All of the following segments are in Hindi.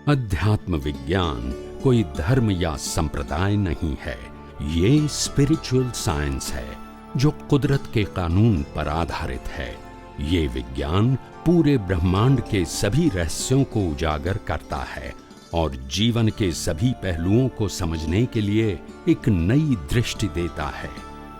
अध्यात्म विज्ञान कोई धर्म या संप्रदाय नहीं है, ये स्पिरिचुअल साइंस है जो कुदरत के कानून पर आधारित है। ये विज्ञान पूरे ब्रह्मांड के सभी रहस्यों को उजागर करता है और जीवन के सभी पहलुओं को समझने के लिए एक नई दृष्टि देता है।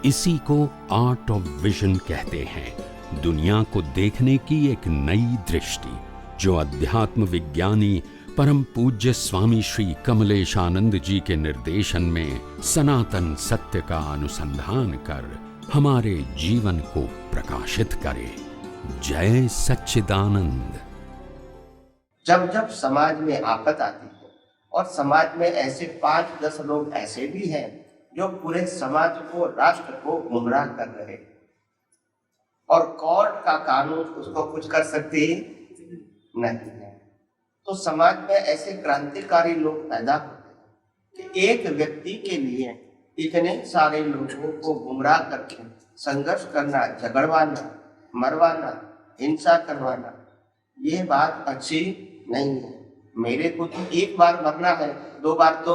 इसी को आर्ट ऑफ विजन कहते हैं, दुनिया को देखने की एक नई दृष्टि, जो अध्यात्म विज्ञानी परम पूज्य स्वामी श्री कमलेशानंद जी के निर्देशन में सनातन सत्य का अनुसंधान कर हमारे जीवन को प्रकाशित करे। जय सच्चिदानंद। जब जब समाज में आफत आती है और समाज में ऐसे 5-10 लोग ऐसे भी हैं जो पूरे समाज को, राष्ट्र को गुमराह कर रहे हैं और कोर्ट का कानून उसको कुछ कर सकते नहीं है, तो समाज में ऐसे क्रांतिकारी लोग पैदा होते हैं कि एक व्यक्ति के लिए इतने सारे लोगों को गुमराह करके संघर्ष करना, झगड़वाना, मरवाना, हिंसा करवाना, ये बात अच्छी नहीं है। मेरे को तो एक बार मरना है, 2 बार तो,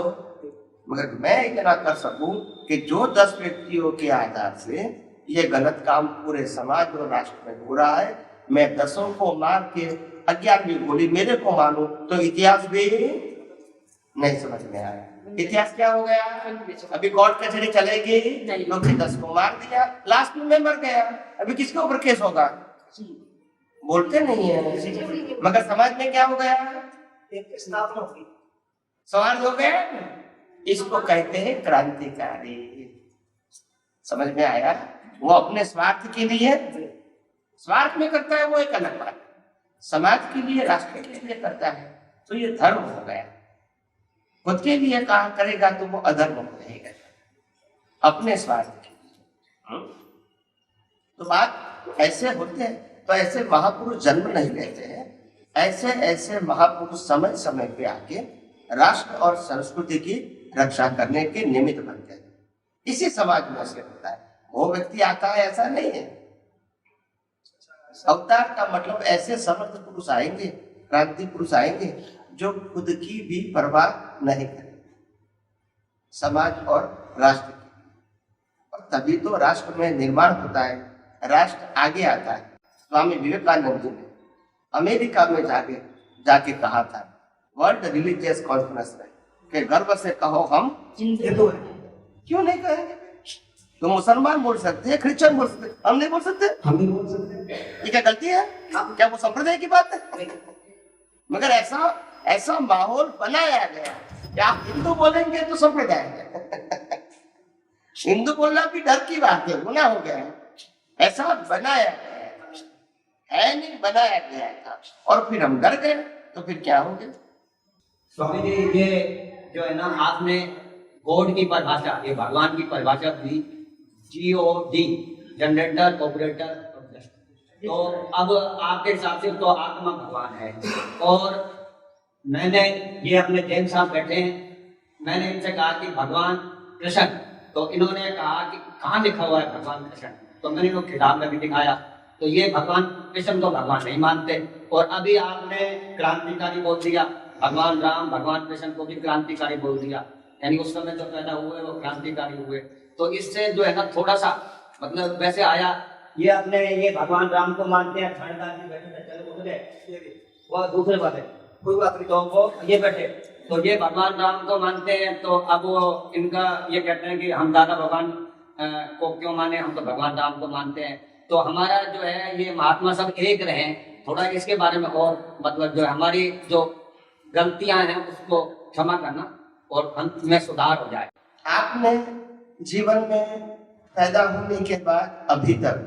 मगर मैं इतना कर सकूं कि जो 10 व्यक्तियों के आधार से ये गलत काम पूरे समाज और राष्ट्र में हो रहा है, मैं 10 को मार के 11वीं गोली मेरे को मालूम, तो इतिहास भी नहीं समझ में आया। इतिहास क्या हो गया? अभी कोर्ट कचहरी चलेगी, लोग 10 को मार दिया, लास्ट में मैं मर गया, अभी किसके ऊपर केस होगा? बोलते नहीं है, मगर समाज में क्या हो गया? सवाल हो गया। इसको कहते हैं क्रांतिकारी। समझ में आया? वो अपने स्वार्थ के लिए, स्वार्थ में करता है, वो एक अलग बात। समाज के लिए, राष्ट्र के लिए करता है तो ये धर्म हो गया। खुद के लिए कहा करेगा तो वो अधर्म हो जाएगा, अपने स्वार्थ के लिए। तो बात ऐसे होते हैं, तो ऐसे महापुरुष जन्म नहीं लेते हैं, ऐसे ऐसे महापुरुष समय समय पे आके राष्ट्र और संस्कृति की रक्षा करने के निमित्त बनते हैं। इसी समाज में से होता है, वो व्यक्ति आता है ऐसा नहीं है। अवतार का मतलब ऐसे समर्थ पुरुष आएंगे, क्रांति पुरुष आएंगे जो खुद की भी परवाह नहीं करेंगे, समाज और राष्ट्र की। और तभी तो राष्ट्र में निर्माण होता है, राष्ट्र आगे आता है। स्वामी विवेकानंद जी ने अमेरिका में जाके कहा था, वर्ल्ड रिलीजियस कॉन्फ्रेंस में, कि गर्व से कहो हम हिंदू हैं। क्यों नहीं कहेंगे? तो मुसलमान बोल सकते हैं, क्रिश्चियन बोल सकते हैं, हम नहीं बोल सकते? हम नहीं बोल सकते। ये क्या गलती है? क्या वो संप्रदाय की बात है? मगर ऐसा माहौल बनाया गया कि आप हिंदू बोलेंगे तो संप्रदाय है। हिंदू बोलना भी डर की बात है, गुनाह हो गया है। ऐसा बनाया गया है, नहीं बनाया गया था, और फिर हम डर गए, तो फिर क्या हो गया? स्वामी जी, ये जो है ना, आपने गॉड की परिभाषा, ये भगवान की परिभाषा दी, GOD, जनरेटर, ऑपरेटर। तो अब आपके हिसाब से तो आत्मा भगवान है। और मैंने ये अपने जैन साहब बैठे हैं, मैंने इनसे कहा कि भगवान कृष्ण, तो इन्होंने कहा कि कहाँ लिखा हुआ है भगवान कृष्ण? तो मैंने इनको किताब में भी दिखाया, तो ये भगवान कृष्ण तो भगवान नहीं मानते। और अभी आपने क्रांतिकारी बोल दिया, भगवान राम, भगवान कृष्ण को भी क्रांतिकारी बोल दिया, यानी उस समय जो पैदा हुए वो क्रांतिकारी हुए। तो इससे जो है ना थोड़ा सा मतलब वैसे आया, ये अपने ये भगवान राम को मानते हैं, वो दूसरे बात है, कोई बात नहीं। तो वो ये बैठे, तो ये भगवान राम को मानते हैं, तो अब वो इनका ये कहते हैं कि हम दादा भगवान को क्यों माने, हम तो भगवान राम को मानते हैं। तो हमारा जो है ये महात्मा सब एक रहे, थोड़ा इसके बारे में और मतलब जो हमारी जो गलतियां हैं उसको क्षमा करना और अंत में सुधार हो जाए। आपने जीवन में पैदा होने के बाद अभी तक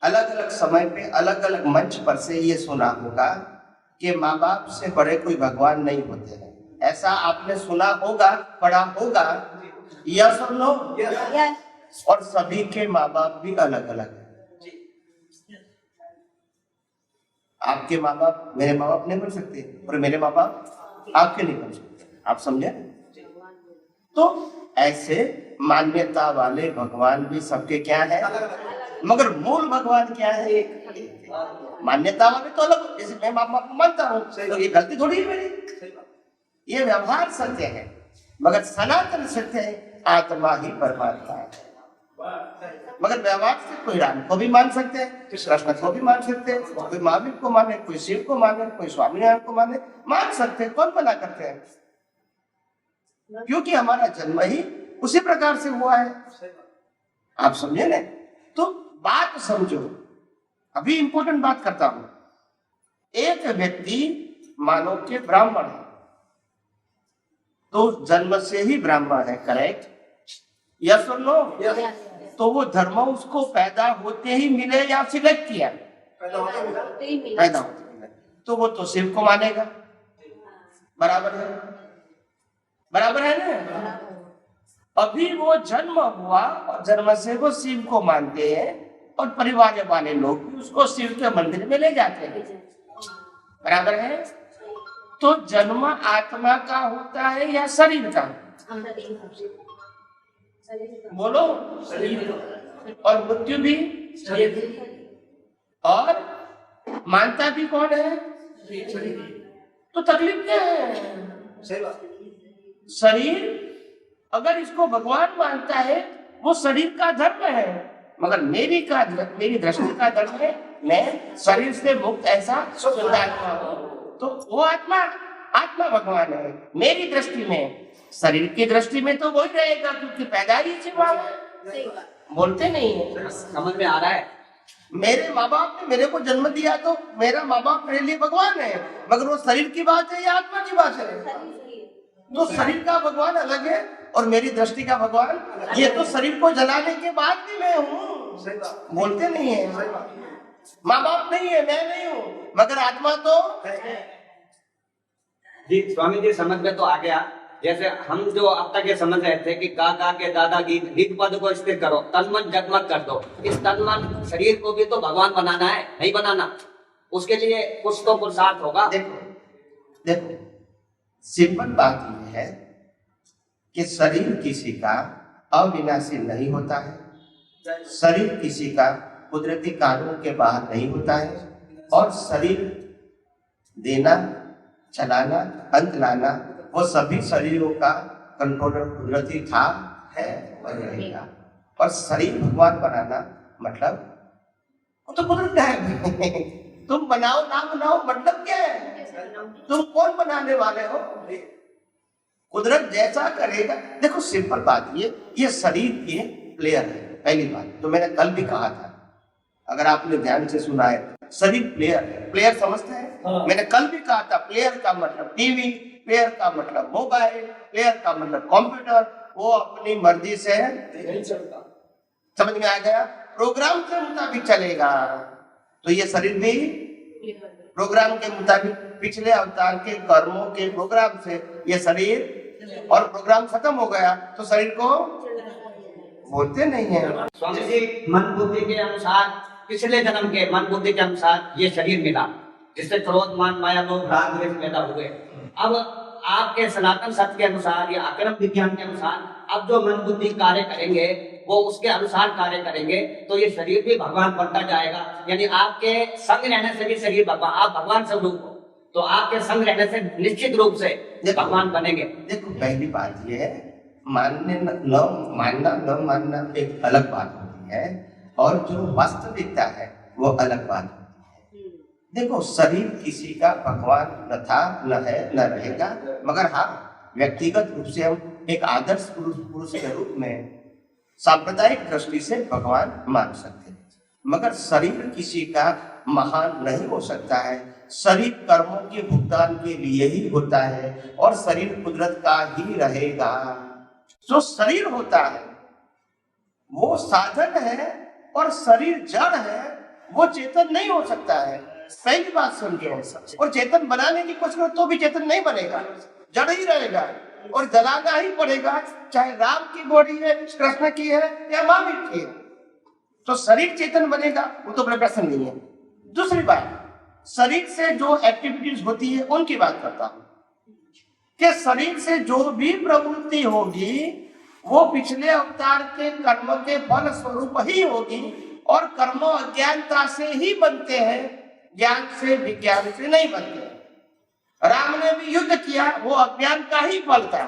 अलग अलग समय पे अलग अलग मंच पर से ये सुना होगा कि माँ बाप से बड़े कोई भगवान नहीं होते हैं। ऐसा आपने सुना होगा, पढ़ा होगा, यस और नो? और सभी के माँ बाप भी अलग अलग हैं। आपके माँ बाप मेरे माँ बाप नहीं बन सकते, और मेरे माँ बाप आपके नहीं बन सकते। आप समझे? तो ऐसे मान्यता वाले भगवान भी सबके क्या है, मगर मूल भगवान क्या है? एक। मान्यता वाले तो अलग, जैसे मैं बाप को मानता हूँ तो ये गलती थोड़ी है मेरी, ये व्यवहार सत्य है। मगर सनातन सत्य है, आत्मा ही परमात्मा है। मगर व्यवहार से कोई राम को भी मान सकते हैं, कृष्ण को भी मान सकते हैं, कोई महावीर को माने, कोई शिव को माने, कोई स्वामीनारायण को माने, मान सकते हैं, कौन मना करते हैं? क्योंकि हमारा जन्म ही उसी प्रकार से हुआ है। आप समझे ना? तो बात समझो। अभी इंपॉर्टेंट बात करता हूं। एक व्यक्ति मानो के ब्राह्मण है, तो जन्म से ही ब्राह्मण है, करेक्ट? यस और नो? तो वो धर्म उसको पैदा होते ही मिले या सिलेक्ट किया? पैदा होते ही मिले। तो वो तो शिव को मानेगा, बराबर है, बराबर है ना? अभी वो जन्म हुआ और जन्म से वो शिव को मानते हैं और परिवार वाले लोग भी उसको शिव के मंदिर में ले जाते हैं, बराबर है? तो जन्म आत्मा का होता है या शरीर का? बोलो, शरीर। और मृत्यु भी शरीर। और मानता भी कौन है? तो तकलीफ क्या है? शरीर अगर इसको भगवान मानता है, वो शरीर का धर्म है। मगर मेरी दृष्टि का धर्म है, मैं शरीर से मुक्त ऐसा शुद्ध आत्मा हूँ। तो वो आत्मा भगवान है। मेरी दृष्टि में, शरीर की दृष्टि में तो वही रहेगा, क्योंकि पैदा ही छिपा है। बोलते नहीं है, समझ में आ रहा है? मेरे माँ बाप ने मेरे को जन्म दिया तो मेरा माँ बाप मेरे लिए भगवान है, मगर वो शरीर की बात है या आत्मा की बात है? तो शरीर का भगवान अलग है और मेरी दृष्टि का भगवान, ये तो शरीर को जलाने के बाद भी मैं हूँ। बोलते नहीं है, माँ बाप नहीं है, मैं नहीं हूँ, मगर आत्मा तो जी। स्वामी जी समझ में तो आ गया। जैसे हम जो अब तक ये समझ रहे थे कि गा के दादा गीत पद को स्थिर करो, तन मन जगमग कर दो। इस तन मन शरीर को भी तो भगवान बनाना है, नहीं बनाना? उसके लिए कुछ तो पुरुषार्थ होगा। देखो सिंपल बात यह है कि शरीर किसी का अविनाशी नहीं होता है, शरीर किसी का कुदरती कानून के बाहर नहीं होता है, और शरीर देना, चलाना, अंत लाना, वो सभी शरीरों का कंट्रोलर कुदरती था, है और रहेगा। और शरीर भगवान बनाना मतलब वो तो कुदरत का है। तुम बनाओ ना बनाओ मतलब क्या है? तुम कौन बनाने वाले हो? कुदरत जैसा करेगा। देखो सिंपल बात, ये शरीर के प्लेयर है। पहली बात तो मैंने कल भी कहा था, अगर आपने ध्यान से सुना है, शरीर प्लेयर है। प्लेयर समझते हैं? मैंने कल भी कहा था, प्लेयर का मतलब टीवी, प्लेयर का मतलब मोबाइल, प्लेयर का मतलब कंप्यूटर। वो अपनी मर्जी से नहीं चलता। समझ में आ गया? प्रोग्राम के मुताबिक चलेगा। तो ये शरीर भी प्रोग्राम के मुताबिक, पिछले अवतार के कर्मों के प्रोग्राम से ये शरीर, और प्रोग्राम खत्म हो गया तो शरीर को बोलते नहीं है। स्वामी जी मन बुद्धि के अनुसार, पिछले जन्म के मन बुद्धि के अनुसार ये शरीर मिला, जिससे क्रोध मान माया लोभ राग द्वेष पैदा हुए। अब आपके सनातन सत्य के अनुसार या अकरम विज्ञान के अनुसार अब जो मन बुद्धि कार्य करेंगे वो उसके अनुसार कार्य करेंगे, तो ये शरीर भी भगवान बनता जाएगा। यानी आपके संग रहने से भी शरीर भगवान, आप भगवान स्वरूप हो, तो आपके संग रहने से निश्चित रूप से भगवान बनेंगे। देखो पहली बात ये है, मानना न मानना एक अलग बात होती है, और जो वास्तविकता है वो अलग बात होती है। देखो शरीर किसी का भगवान न था, न है, न रहेगा, मगर हाँ व्यक्तिगत रूप से हम एक आदर्श पुरुष के रूप में सांप्रदायिक दृष्टि से भगवान मान सकते हैं। मगर शरीर किसी का महान नहीं हो सकता है। शरीर कर्मों के भुगतान के लिए ही होता है, और शरीर कुदरत का ही रहेगा। जो शरीर होता है वो साधन है, और शरीर जड़ है, वो चेतन नहीं हो सकता है। पहली बात समझो। और चेतन बनाने की कोशिश करो तो भी चेतन नहीं बनेगा, जड़ ही रहेगा, और जलाना ही पड़ेगा, चाहे राम की बॉडी है, कृष्ण की है या महावीर की है। तो शरीर चेतन बनेगा वो तो बड़ा प्रश्न नहीं है। दूसरी बात, शरीर से जो एक्टिविटीज होती है उनकी बात करता हूं कि शरीर से जो भी प्रवृत्ति होगी वो पिछले अवतार के कर्म के फल स्वरूप ही होगी, और कर्म अज्ञानता से ही बनते हैं, ज्ञान से विज्ञान से नहीं बनते। राम ने भी युद्ध किया, वो अज्ञान का ही फल था।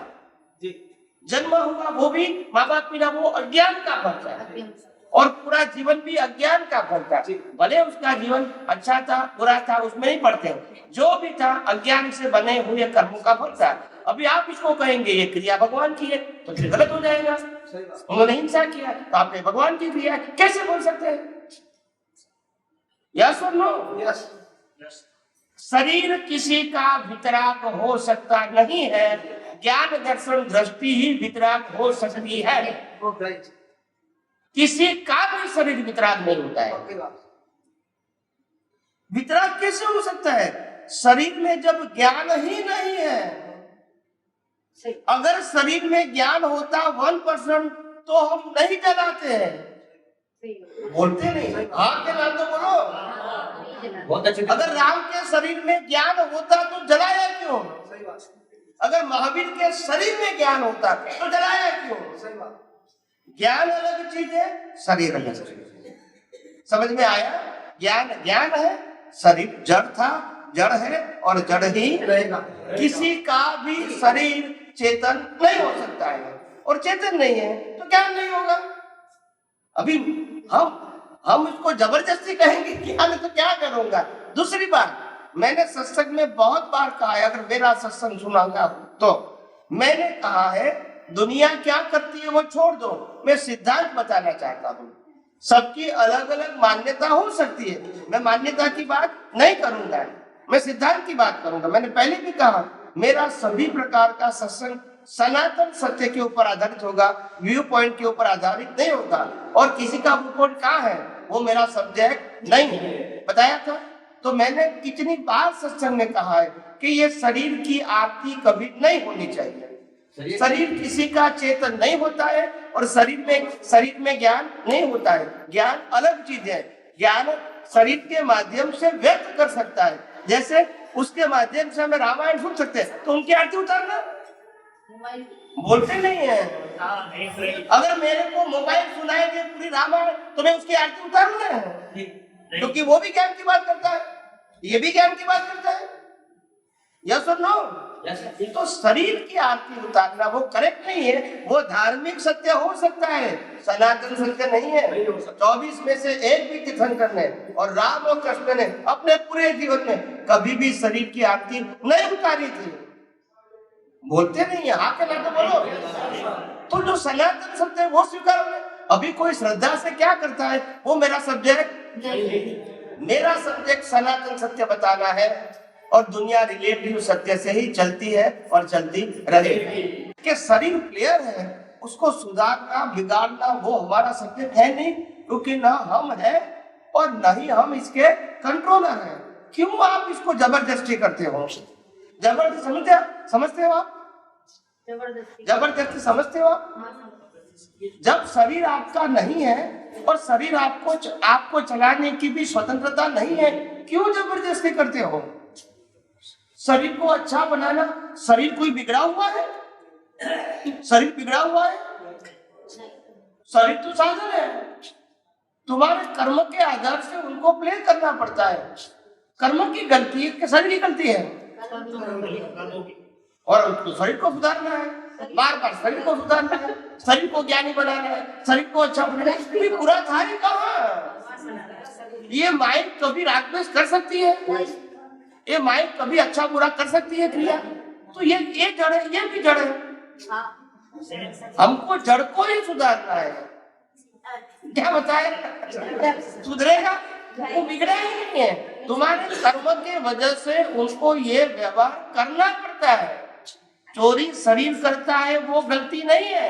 जन्म हुआ वो भी माँ बाप बिना, वो अज्ञान का फल था। और पूरा जीवन भी अज्ञान का फल था। भले उसका जीवन अच्छा था बुरा था उसमें नहीं पड़ते, जो भी था अज्ञान से बने हुए कर्मों का फल था। अभी आप इसको कहेंगे ये क्रिया भगवान की है तो फिर गलत हो जाएगा। उन्होंने हिंसा किया तो आपने भगवान की क्रिया कैसे बोल सकते हैं? यस और नो? यस। शरीर किसी का वितराग हो सकता नहीं है, ज्ञान दर्शन दृष्टि ही वितराग हो सकती है। किसी का भी शरीर वितराग नहीं होता है। वितराग कैसे हो सकता है? शरीर में जब ज्ञान ही नहीं है। अगर शरीर में ज्ञान होता 1% तो हम नहीं जलाते हैं। बोलते नहीं, हाँ के नाम तो बोलो। बहुत अच्छे। अगर राम के शरीर में ज्ञान होता तो जलाया क्यों? अगर महावीर के शरीर में ज्ञान होता तो जलाया क्यों? ज्ञान अलग चीज है, शरीर अलग चीज है। समझ में आया? ज्ञान ज्ञान है, शरीर जड़ था, जड़ है और जड़ ही रहेगा। किसी का भी शरीर चेतन नहीं हो सकता है, और चेतन नहीं है तो ज्ञान नहीं होगा। अभी हम इसको जबरदस्ती कहेंगे ज्ञान तो क्या करूंगा। दूसरी बात, मैंने सत्संग में बहुत बार कहा है, अगर मेरा सत्संग सुनाऊंगा तो मैंने कहा है दुनिया क्या करती है वो छोड़ दो, मैं सिद्धांत बताना चाहता हूँ। सबकी अलग अलग मान्यता हो सकती है, मैं मान्यता की बात नहीं करूंगा, मैं सिद्धांत की बात करूंगा। मैंने पहले भी कहा मेरा सभी प्रकार का सत्संग सनातन सत्य के ऊपर आधारित होगा, व्यू पॉइंट के ऊपर आधारित नहीं होगा। और किसी का व्यू पॉइंट कहाँ है वो मेरा सब्जेक्ट नहीं है, बताया था। तो मैंने कितनी बार सत्संग में कहा है कि ये शरीर की आरती कभी नहीं होनी चाहिए। शरीर किसी का चेतन नहीं होता है और शरीर में ज्ञान नहीं होता है। ज्ञान अलग चीज है। ज्ञान शरीर के माध्यम से व्यक्त कर सकता है। जैसे उसके माध्यम से हमें रामायण सुन सकते हैं तो उनकी आरती उतारना, बोलते नहीं है। अगर मेरे को मोबाइल सुनाएंगे पूरी रामायण तो मैं उसकी आरती उतारूंगा, क्योंकि वो भी ज्ञान की बात करता है, ये भी ज्ञान की बात करता है। यस और नो? तो शरीर की आरती उतारना वो करेक्ट नहीं है। वो धार्मिक सत्य हो सकता है, सनातन सत्य नहीं है। 24 में से एक भी तीर्थंकर ने और राम और कृष्ण ने अपने पूरे जीवन में कभी भी शरीर की आरती नहीं उतारी थी। बोलते नहीं है, हाँ के ना तो बोलो। तो जो सनातन सत्य है वो स्वीकार हो। अभी कोई श्रद्धा से क्या करता है वो मेरा सब्जेक्ट नहीं। मेरा सब्जेक्ट सनातन सत्य बताना है और दुनिया रिलेटिव सत्य से ही चलती है और चलती रहेगी। कि शरीर प्लेयर है, उसको सुधारना बिगाड़ना वो हमारा सब्जेक्ट है नहीं, क्योंकि ना हम है और न ही हम इसके कंट्रोलर हैं। क्यों आप इसको जबरदस्ती करते हो? जबरदस्ती समझते हो आप? जबरदस्ती समझते हो आप? जब शरीर आपका नहीं है और शरीर आपको चलाने की भी स्वतंत्रता नहीं है, क्यों जबरदस्ती करते हो? शरीर को अच्छा बनाना, शरीर कोई बिगड़ा हुआ है? शरीर बिगड़ा हुआ है? शरीर तो साधन है। तुम्हारे कर्म के आधार से उनको प्ले करना पड़ता है। कर्म की गलती है कि शरीर की गलती है? और तो शरीर को सुधारना है, बार बार शरीर को सुधारना है, शरीर को ज्ञानी बनाना है, शरीर को अच्छा बनाना है। पूरा था ही कहाँ? ये माइंड कभी रागद्वेष कर सकती है? ये माइंड कभी अच्छा बुरा कर सकती है क्रिया? तो ये जड़ है, ये भी जड़ है। हमको जड़ को ही सुधारना है। क्या बताए? सुधरेगा? वो बिगड़ा ही नहीं है। तुम्हारे कर्म के वजह से उनको ये व्यवहार करना पड़ता है। चोरी शरीर करता है वो गलती नहीं है।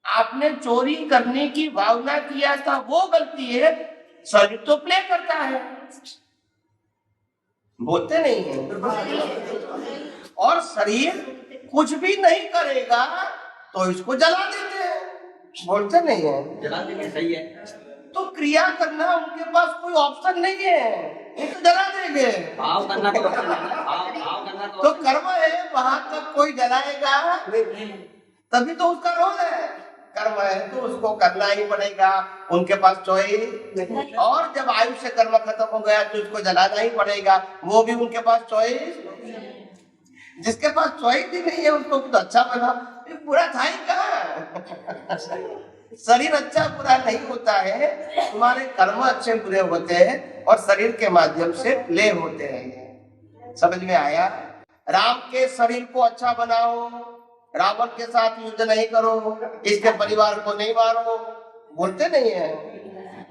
आपने चोरी करने की भावना किया था वो गलती है। शरीर तो प्ले करता है, बोलते नहीं है। और शरीर कुछ भी नहीं करेगा तो इसको जला देते हैं, बोलते नहीं है। जला देंगे, सही है। तो क्रिया करना उनके पास कोई ऑप्शन नहीं है, ये तो जला देंगे। भाव करना तो भाव करना तो कर्म है, वहां तक कोई जलाएगा तभी तो उसका रोल है। कर्म है तो उसको करना ही पड़ेगा, उनके पास चॉइस। और जब आयुष्य कर्म खत्म हो गया तो उसको जलाना ही पड़ेगा, वो भी उनके पास चॉइस। जिसके पास चॉइस भी नहीं है उसको तो अच्छा बना, बुरा था ही कहाँ। शरीर अच्छा बुरा नहीं होता है, तुम्हारे कर्म अच्छे बुरे होते हैं और शरीर के माध्यम से प्ले होते हैं। समझ में आया? राम के शरीर को अच्छा बनाओ, रावण के साथ युद्ध नहीं करो, इसके परिवार को नहीं मारो, बोलते नहीं है।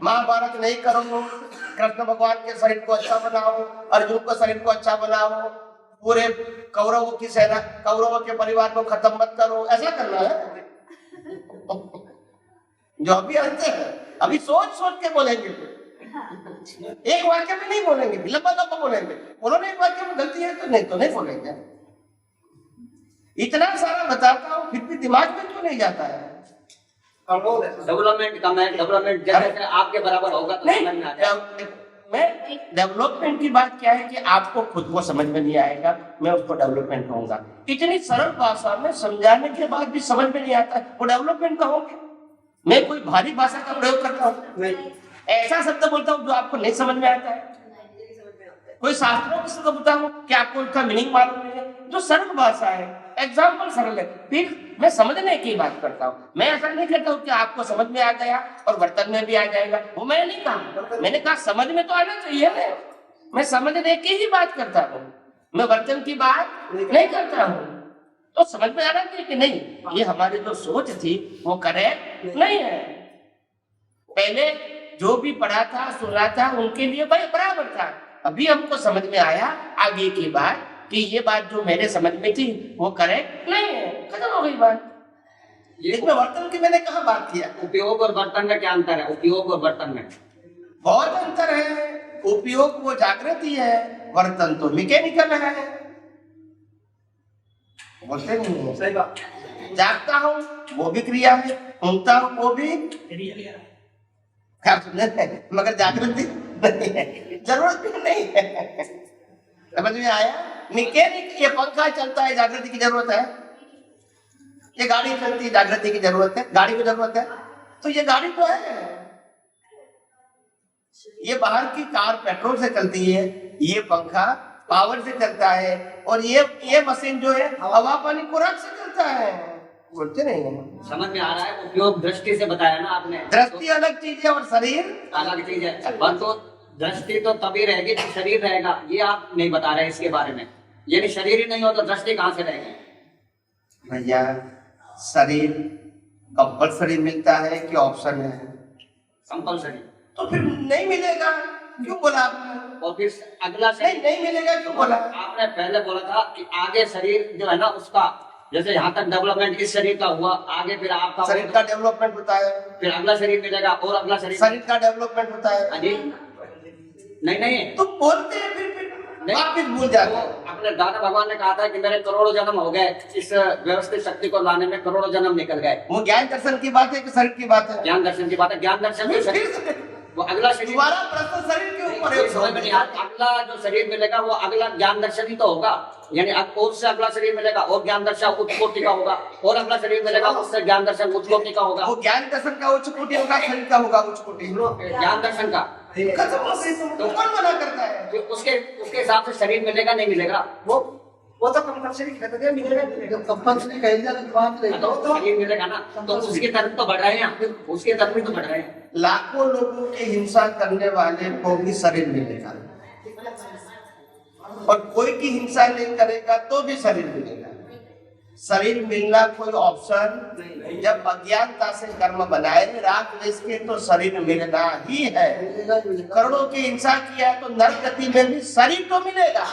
महाभारत नहीं करो, कृष्ण भगवान के शरीर को अच्छा बनाओ, अर्जुन के शरीर को अच्छा बनाओ, पूरे कौरवों की सेना, कौरवों के परिवार को खत्म मत करो, ऐसा करना है। जो अभी अंतर है, अभी सोच सोच के बोलेंगे, एक वाक्य में नहीं बोलेंगे, लंबा लंबा बोलेंगे। उन्होंने एक वाक्य में गलती है तो नहीं बोलेंगे। इतना सारा बताता हूँ फिर भी दिमाग में क्यों नहीं जाता है? डेवलपमेंट कम है, डेवलपमेंट जैसे आपके बराबर होगा तो समझ में आ जाएगा। मैं डेवलपमेंट की बात क्या है कि आपको खुद को समझ में नहीं आएगा, मैं उसको डेवलपमेंट कहूंगा। इतनी सरल भाषा में समझाने के बाद भी समझ में नहीं आता है, वो डेवलपमेंट कहोगे? मैं कोई भारी भाषा का प्रयोग करता हूँ? ऐसा शब्द बोलता हूँ जो आपको नहीं समझ में आता है? कोई शास्त्रों के शब्द बोलता हूँ कि आपको उसका मीनिंग मालूम है? जो सरल भाषा है, एग्जाम्पल सरल है, फिर मैं समझने की बात करता हूँ। मैं ऐसा नहीं कहता हूँ कि आपको समझ में आ गया और बर्तन में भी आ जाएगा, वो मैंने नहीं कहा। मैंने कहा समझ में तो आना चाहिए ना, मैं समझने की ही बात करता हूँ, मैं बर्तन की बात नहीं करता हूँ। तो समझ में आना चाहिए कि नहीं, ये हमारी जो सोच थी वो करेक्ट नहीं है। पहले जो भी पढ़ा था सुना था उनके लिए भाई बराबर था, अभी हमको समझ में आया आगे की बात कि ये बात जो मेरे समझ में थी वो करेक्ट नहीं है, खत्म हो गई बात। इसमें बर्तन की मैंने कहाँ बात किया? उपयोग और बर्तन में क्या अंतर है? उपयोग और बर्तन में बहुत अंतर है। उपयोग वो जागृति है, बर्तन तो मैकेनिकल है। बोलते नहीं है, सही बात। जागता हूँ वो भी क्रिया है, ऊँगता हूँ वो भी मगर जागृति नहीं है, जरूरत भी नहीं है। समझ में आया? मैकेनिक, ये पंखा चलता है जागृति की जरूरत है, ये गाड़ी चलती है जागृति की जरूरत है, गाड़ी की जरूरत है, तो ये गाड़ी तो है। ये बाहर की कार पेट्रोल से चलती है, ये पंखा पावर से चलता है, और ये मशीन जो है हवा पानी खुराक से चलता है। बोलते नहीं है? समझ में आ रहा है? उपयोग दृष्टि से बताया ना आपने, दृष्टि अलग चीज है और शरीर अलग चीज है। तो दृष्टि तो तभी रहेगी जब शरीर रहेगा, ये आप नहीं बता रहे इसके बारे में। यानी शरीर ही नहीं हो तो दृष्टि कहाँ से रहेगी? भैया शरीर कंपल्सरी मिलता है कि ऑप्शन है? कंपल्सरी। तो फिर नहीं मिलेगा क्यों बोला आपने? और फिर अगला शरीर नहीं मिलेगा क्यों बोला? आपने पहले बोला था कि आगे शरीर जो है ना उसका, जैसे यहाँ तक डेवलपमेंट इस शरीर का हुआ, आगे फिर आपका शरीर का डेवलपमेंट होता है, फिर अगला शरीर मिलेगा और अगला शरीर का डेवलपमेंट होता है। अजी नहीं तुम बोलते हैं फिर वापिस भूल जाते हो। अपने दादा भगवान ने कहा था कि मेरे करोड़ों जन्म हो गए, इस व्यवस्थित शक्ति को लाने में करोड़ों जन्म निकल गए। वो ज्ञान दर्शन की बात है कि शरीर की बात है? ज्ञान दर्शन की बात है। ज्ञान दर्शन में शरीर वो अगला शरीर, तुम्हारा प्रश्न शरीर के ऊपर है। अगला जो शरीर मिलेगा वो अगला ज्ञान दर्शन ही तो होगा। यानी और से अगला शरीर मिलेगा और ज्ञान दर्शन उच्च कोटि का होगा, और अगला शरीर मिलेगा उससे ज्ञान दर्शन उच्च कोटि का होगा। वो ज्ञान दर्शन का उच्च कोटि होगा, शरीर का होगा उच्च कोटि। ज्ञान दर्शन का तो कौन मना करता है? उसके हिसाब से शरीर मिलेगा नहीं मिलेगा? वो तो कंपल्सरी कहते हैं, मिलेगा कंपल्सरी कह दिया बात नहीं। तो शरीर मिलेगा ना, तो उसकी तरफ तो बढ़ रहे हैं, उसके तरफ भी तो बढ़ रहे हैं। लाखों लोगों की हिंसा करने वाले को भी शरीर मिलेगा, और कोई की हिंसा नहीं करेगा तो भी शरीर मिलेगा। शरीर मिलना कोई ऑप्शन नहीं। जब अज्ञानता से कर्म बनाए राग द्वेष के तो शरीर मिलना ही है। करोड़ों की हिंसा किया तो नरक गति में भी शरीर तो मिलेगा।